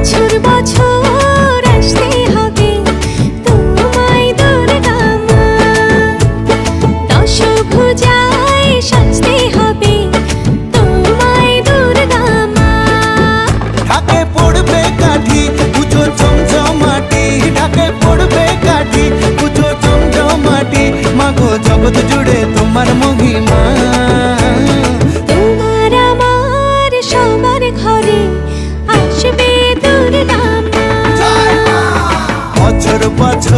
বছর বছর আসতে হবে তোমায় দুর্গা মা, দশভুজায় সাজতে হবে তোমায় দুর্গা মা। ঢাকে পড়বে কাঠি পুজো জমজমাটি, ঢাকে পড়বে কাঠি পুজো জমজমাটি, মাগো জগৎ জুড়ে তোমার মহিমা। তোমার আমার সবার ঘরে আসবে দুর্গা মা। বছর বছর